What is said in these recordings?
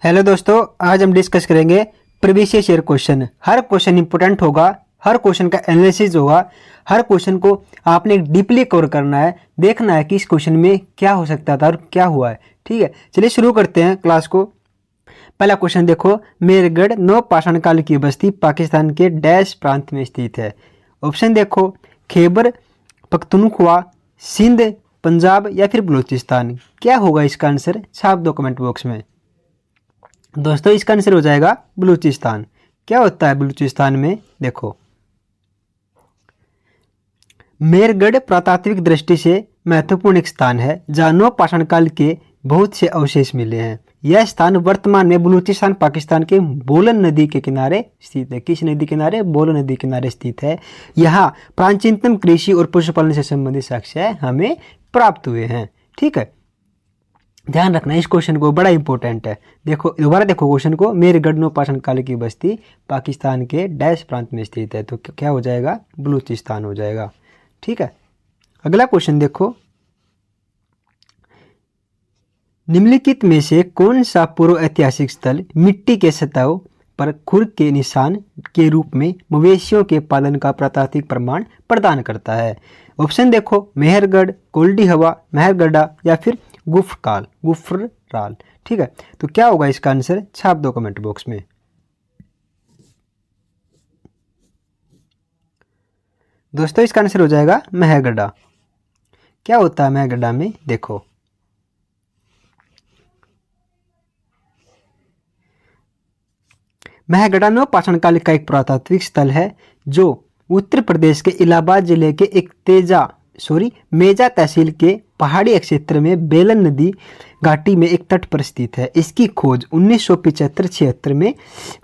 Hello दोस्तों, आज हम डिस्कस करेंगे प्रीवियस ईयर क्वेश्चन। हर क्वेश्चन इंपॉर्टेंट होगा, हर क्वेश्चन का एनालिसिस होगा, हर क्वेश्चन को आपने डीपली कवर करना है, देखना है कि इस क्वेश्चन में क्या हो सकता था और क्या हुआ है। ठीक है, चलिए शुरू करते हैं क्लास को। पहला क्वेश्चन देखो, मेरगढ़ नवपाषाण काल की बस्ती पाकिस्तान के डैश प्रांत में स्थित है। ऑप्शन देखो, खैबर पख्तूनख्वा, सिंध, पंजाब या फिर बलूचिस्तान। क्या होगा इसका आंसर, छाप दो कमेंट बॉक्स में। दोस्तों इसका आंसर हो जाएगा बलूचिस्तान। क्या होता है बलूचिस्तान में, देखो। मेरगढ़ पुरातात्विक दृष्टि से महत्वपूर्ण एक स्थान है जहाँ नवपाषाण काल के बहुत से अवशेष मिले हैं। यह स्थान वर्तमान में बलूचिस्तान पाकिस्तान के बोलन नदी के किनारे स्थित है। किस नदी किनारे? बोलन नदी किनारे स्थित है। यहाँ प्राचीनतम कृषि और पशुपालन से संबंधित साक्ष्य हमें प्राप्त हुए हैं। ठीक है, ध्यान रखना इस क्वेश्चन को, बड़ा इंपॉर्टेंट है। देखो दोबारा देखो क्वेश्चन को, मेरगढ़ नवपाषाण काल की बस्ती पाकिस्तान के डैश प्रांत में स्थित है, तो क्या हो जाएगा? बलूचिस्तान हो जाएगा। ठीक है, अगला क्वेश्चन देखो, निम्नलिखित में से कौन सा पूर्व ऐतिहासिक स्थल मिट्टी के सतह पर खुर के निशान के रूप में मवेशियों के पालन का प्रातात्विक प्रमाण प्रदान करता है? ऑप्शन देखो, मेहरगढ़, कोल्डी हवा, मेहरगढ़ा या फिर गुफराल। ठीक है, तो क्या होगा इसका आंसर, छाप दो कमेंट बॉक्स में। दोस्तों इसका आंसर हो जाएगा मेहरगढ़ा। क्या होता है मेहरगढ़ा में, देखो। मेहरगढ़ नवपाषाण काल का एक पुरातात्विक स्थल है जो उत्तर प्रदेश के इलाहाबाद जिले के एक मेजा तहसील के पहाड़ी क्षेत्र में बेलन नदी घाटी में एक तट पर स्थित है। इसकी खोज 1975-76 में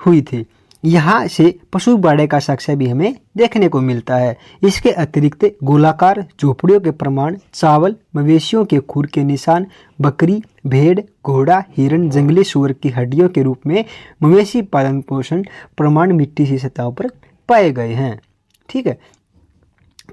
हुई थी। यहाँ से पशु बाड़े का साक्ष्य भी हमें देखने को मिलता है। इसके अतिरिक्त गोलाकार झोपड़ियों के प्रमाण, चावल, मवेशियों के खुर के निशान, बकरी, भेड़, घोड़ा, हिरण, जंगली सूअर की हड्डियों के रूप में मवेशी पालन पोषण प्रमाण मिट्टी की सतहों पर पाए गए हैं। ठीक है,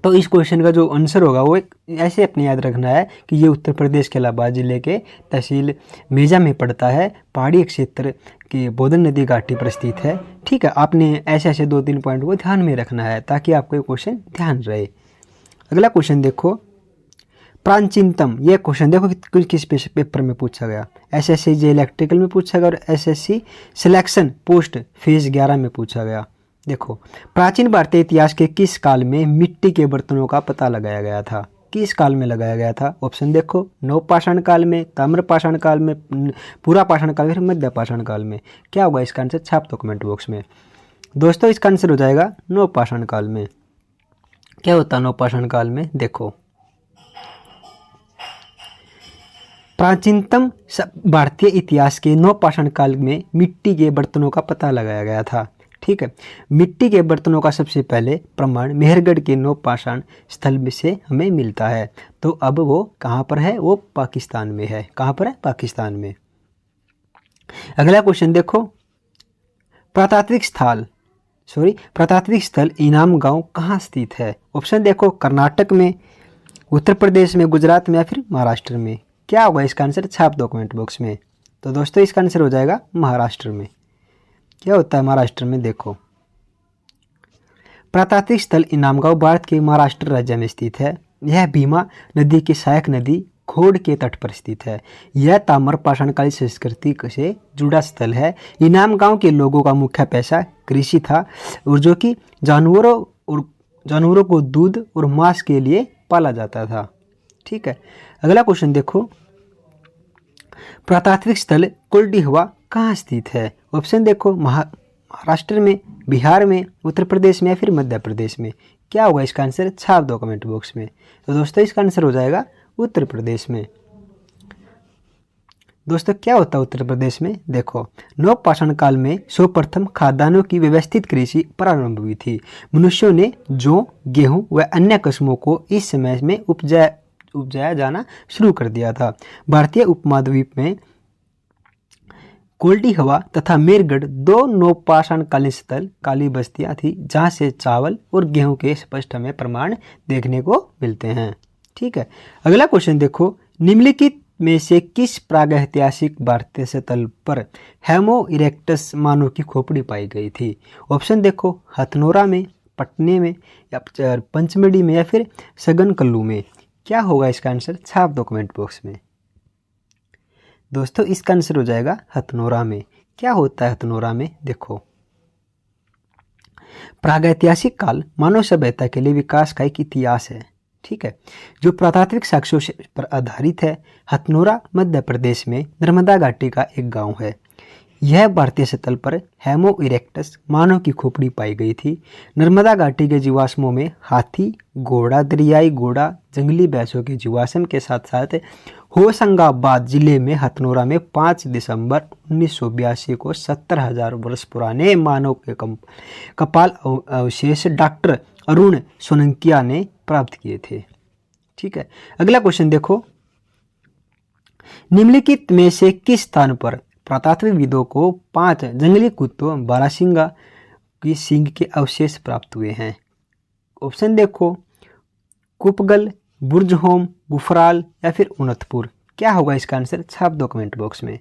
तो इस क्वेश्चन का जो आंसर होगा वो एक ऐसे अपने याद रखना है कि ये उत्तर प्रदेश के इलाहाबाद जिले के तहसील मेजा में पड़ता है, पहाड़ी क्षेत्र के बोधन नदी घाटी पर स्थित है। ठीक है, आपने ऐसे ऐसे 2-3 पॉइंट को ध्यान में रखना है ताकि आपको ये क्वेश्चन ध्यान रहे। अगला क्वेश्चन देखो, प्राचीनतम। यह क्वेश्चन देखो किस पेपर में पूछा गया, SSC जे इलेक्ट्रिकल में पूछा गया और SSC सिलेक्शन पोस्ट फेज 11 में पूछा गया। देखो, प्राचीन भारतीय इतिहास के किस काल में मिट्टी के बर्तनों का पता लगाया गया था? किस काल में लगाया गया था? ऑप्शन देखो, नवपाषाण काल में, ताम्रपाषाण काल में, पुरापाषाण काल में, फिर मध्यपाषाण काल में। क्या होगा इसका आंसर, छाप दो कमेंट बॉक्स में। दोस्तों इसका आंसर हो जाएगा नवपाषाण काल में। क्या होता है नवपाषाण काल में, देखो। प्राचीनतम भारतीय इतिहास के नवपाषाण काल में मिट्टी के बर्तनों का पता लगाया गया था। ठीक है, मिट्टी के बर्तनों का सबसे पहले प्रमाण मेहरगढ़ के नवपाषाण स्थल से हमें मिलता है। तो अब वो कहाँ पर है? वो पाकिस्तान में है। कहाँ पर है? पाकिस्तान में। अगला क्वेश्चन देखो, पुरातात्विक स्थल इनाम गांव कहाँ स्थित है? ऑप्शन देखो, कर्नाटक में, उत्तर प्रदेश में, गुजरात में या फिर महाराष्ट्र में। क्या होगा इसका आंसर, छाप दो कमेंट बॉक्स में। तो दोस्तों इसका आंसर हो जाएगा महाराष्ट्र में। क्या होता है महाराष्ट्र में, देखो। पुरातात्विक स्थल इनामगांव भारत के महाराष्ट्र राज्य में स्थित है। यह भीमा नदी की सहायक नदी खोड़ के तट पर स्थित है। यह ताम्रपाषाणकालीन संस्कृति से जुड़ा स्थल है। इनामगांव के लोगों का मुख्य पेशा कृषि था और जो कि जानवरों को दूध और मांस के लिए पाला जाता था। ठीक है, अगला क्वेश्चन देखो, पुरातात्विक स्थल कोल्डी हवा कहाँ स्थित है? ऑप्शन देखो, महाराष्ट्र में, बिहार में, उत्तर प्रदेश में या फिर मध्य प्रदेश में। क्या होगा इसका आंसर, छाप दो कमेंट बॉक्स में। तो दोस्तों इसका आंसर हो जाएगा उत्तर प्रदेश में। दोस्तों क्या होता है उत्तर प्रदेश में, देखो। नवपाषाण काल में सर्वप्रथम खाद्यान्नों की व्यवस्थित कृषि प्रारंभ हुई थी। मनुष्यों ने जौ, गेहूं व अन्य किस्मों को इस समय में उपजाया जाना शुरू कर दिया था। भारतीय उपमहाद्वीप में कोल्डी हवा तथा मेरगढ़ 2 नवपाषाण कालीन स्थल काली बस्तियां थी जहां से चावल और गेहूं के स्पष्ट हमें प्रमाण देखने को मिलते हैं। ठीक है, अगला क्वेश्चन देखो, निम्नलिखित में से किस प्रागैतिहासिक भारतीय स्थल पर हेमो इरेक्टस मानव की खोपड़ी पाई गई थी? ऑप्शन देखो, हथनोरा में, पटने में, या पंचमढ़ी में, या फिर सगनकल्लू में। क्या होगा इसका आंसर? छाप दो कमेंट बॉक्स में। दोस्तों इसका आंसर हो जाएगा हथनोरा में। क्या होता है हथनोरा में? देखो, प्रागैतिहासिक काल मानव सभ्यता के लिए विकास का एक इतिहास है, ठीक है, जो पुरातात्विक साक्ष्यों पर आधारित है। हथनोरा मध्य प्रदेश में नर्मदा घाटी का एक गांव है। यह भारतीय स्थल पर हेमो इरेक्टस मानव की खोपड़ी पाई गई थी। नर्मदा घाटी के जीवाश्मों में हाथी, घोड़ा, दरियाई घोड़ा, जंगली भैंसों के जीवाश्म के साथ साथ होशंगाबाद जिले में हथनोरा में 5 दिसंबर 1982 को 70,000 वर्ष पुराने मानव के कपाल अवशेष डॉक्टर अरुण सोनकिया ने प्राप्त किए थे। ठीक है, अगला क्वेश्चन देखो, निम्नलिखित में से किस स्थान पर पुरातात्विकविदों को 5 जंगली कुत्तों बारासिंगा की सींग के अवशेष प्राप्त हुए हैं? ऑप्शन देखो, कुपगल, बुर्जहोम, गुफराल, या फिर उनतपुर। क्या होगा इसका आंसर? छाप दो कमेंट बॉक्स में।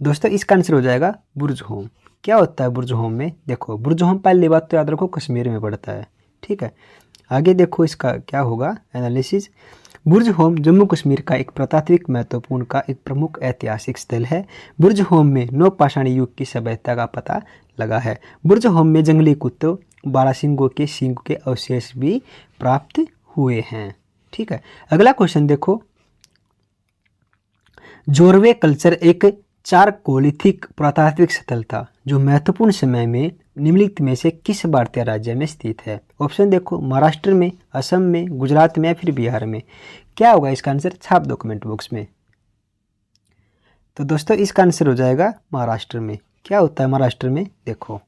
दोस्तों इसका आंसर हो जाएगा बुर्जहोम। क्या होता है बुर्जहोम में? देखो, बुर्जहोम पहली बात तो याद रखो कश्मीर में पड़ता है, ठीक है। आगे देखो इसका क्या होगा एनालिसिस। बुर्जहोम जम्मू कश्मीर का एक पुरातात्विक महत्वपूर्ण का एक प्रमुख ऐतिहासिक स्थल है। बुर्जहोम में नवपाषाण युग की सभ्यता का पता लगा है। बुर्जहोम में जंगली कुत्तों बारासिंगों के सींग के अवशेष भी प्राप्त हुए हैं, ठीक है। अगला क्वेश्चन देखो, जोरवे कल्चर एक चारकोलिथिक पुरातात्विक स्थल था जो महत्वपूर्ण समय में निम्नलिखित में से किस भारतीय राज्य में स्थित है? ऑप्शन देखो, महाराष्ट्र में, असम में, गुजरात में, या फिर बिहार में। क्या होगा इसका आंसर? छाप दो कमेंट बॉक्स में। तो दोस्तों इसका आंसर हो जाएगा महाराष्ट्र में। क्या होता है महाराष्ट्र में? देखो,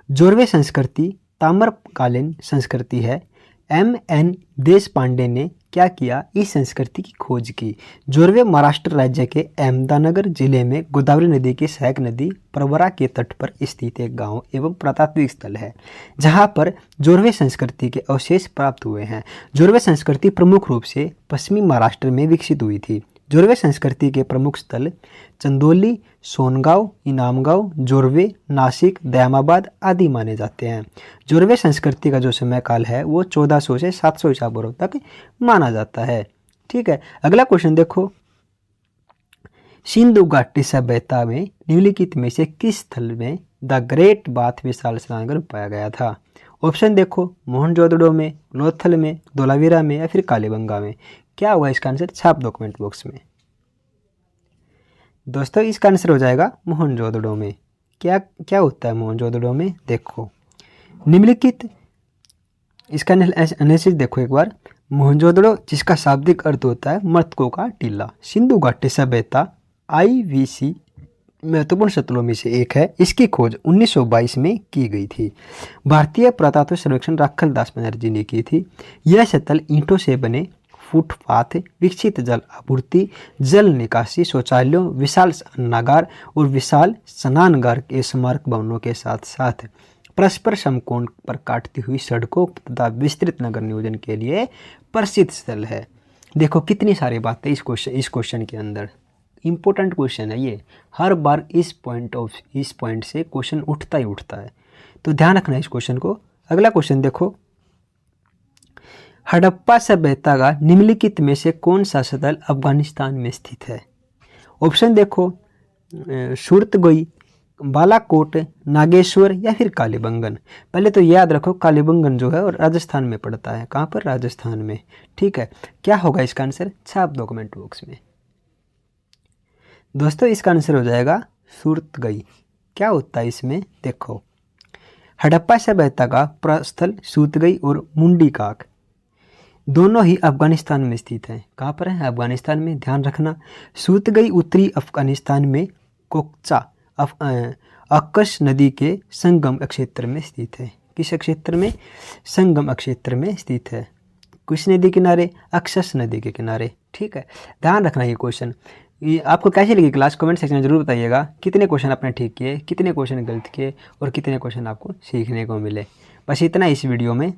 जोरवे संस्कृति ताम्रकालीन संस्कृति है। M.N. देशपांडे ने क्या किया? इस संस्कृति की खोज की। जोरवे महाराष्ट्र राज्य के अहमदनगर जिले में गोदावरी नदी की सहायक नदी प्रवरा के तट पर स्थित एक गांव एवं पुरातात्विक स्थल है जहां पर जोरवे संस्कृति के अवशेष प्राप्त हुए हैं। जोरवे संस्कृति प्रमुख रूप से पश्चिमी महाराष्ट्र में विकसित हुई थी। जोरवे संस्कृति के प्रमुख स्थल चंदौली, सोनगांव, इनामगांव, जोरवे, नासिक, दयामाबाद आदि माने जाते हैं। जोरवे संस्कृति का जो समय काल है वो 1400 से 700 ईसा पूर्व तक माना जाता है, ठीक है। अगला क्वेश्चन देखो, सिंधु घाटी सभ्यता में निम्नलिखित में से किस स्थल में द ग्रेट बाथ विशाल स्नानगृह पाया गया था? ऑप्शन देखो, मोहनजोदड़ो में, लोथल में, धोलावीरा में, या फिर कालीबंगा में। क्या होगा इसका आंसर? छाप दो कमेंट बॉक्स में। दोस्तों इसका आंसर हो जाएगा मोहनजोदड़ो में। क्या होता है मोहनजोदड़ो में? देखो, निम्नलिखित इसका एनालिसिस देखो एक बार। मोहनजोदड़ो जिसका शाब्दिक अर्थ होता है मृतकों का टीला, सिंधु घाटी सभ्यता IVC महत्वपूर्ण स्थलों में से एक है। इसकी खोज 1922 में की गई थी। भारतीय पुरातत्व सर्वेक्षण राखल दास बनर्जी ने की थी। यह स्थल ईंटों से बने फुटपाथ, विकसित जल आपूर्ति, जल निकासी, शौचालयों, विशाल अन्नागार और विशाल स्नानगार के स्मारक भवनों के साथ साथ परस्पर समकोण पर काटती हुई सड़कों तथा विस्तृत नगर नियोजन के लिए प्रसिद्ध स्थल है। देखो कितनी सारी बातें इस क्वेश्चन के अंदर। इम्पोर्टेंट क्वेश्चन है ये, हर बार इस पॉइंट से क्वेश्चन उठता ही उठता है, तो ध्यान रखना इस क्वेश्चन को। अगला क्वेश्चन देखो, हड़प्पा सभ्यता का निम्नलिखित में से कौन सा स्थल अफगानिस्तान में स्थित है? ऑप्शन देखो, सूरतगोई, बालाकोट, नागेश्वर, या फिर कालीबंगन। पहले तो याद रखो कालीबंगन जो है और राजस्थान में पड़ता है। कहाँ पर? राजस्थान में, ठीक है। क्या होगा इसका आंसर? छाप दो कमेंट बॉक्स में। दोस्तों इसका आंसर हो जाएगा सूरतगई। क्या होता है इसमें? देखो, हड़प्पा सभ्यता का प्रस्थल सूरतगई और मुंडी काक दोनों ही अफगानिस्तान में स्थित हैं। कहाँ पर है? अफगानिस्तान में। ध्यान रखना, सूरतगई उत्तरी अफगानिस्तान में कोकचा अक्कस नदी के संगम क्षेत्र में स्थित है। किस क्षेत्र में? संगम क्षेत्र में स्थित है। किस नदी किनारे? अक्सस नदी के किनारे, ठीक है। ध्यान रखना ये क्वेश्चन। ये आपको कैसी लगी क्लास? कमेंट सेक्शन में जरूर बताइएगा। कितने क्वेश्चन आपने ठीक किए, कितने क्वेश्चन गलत किए और कितने क्वेश्चन आपको सीखने को मिले। बस इतना इस वीडियो में।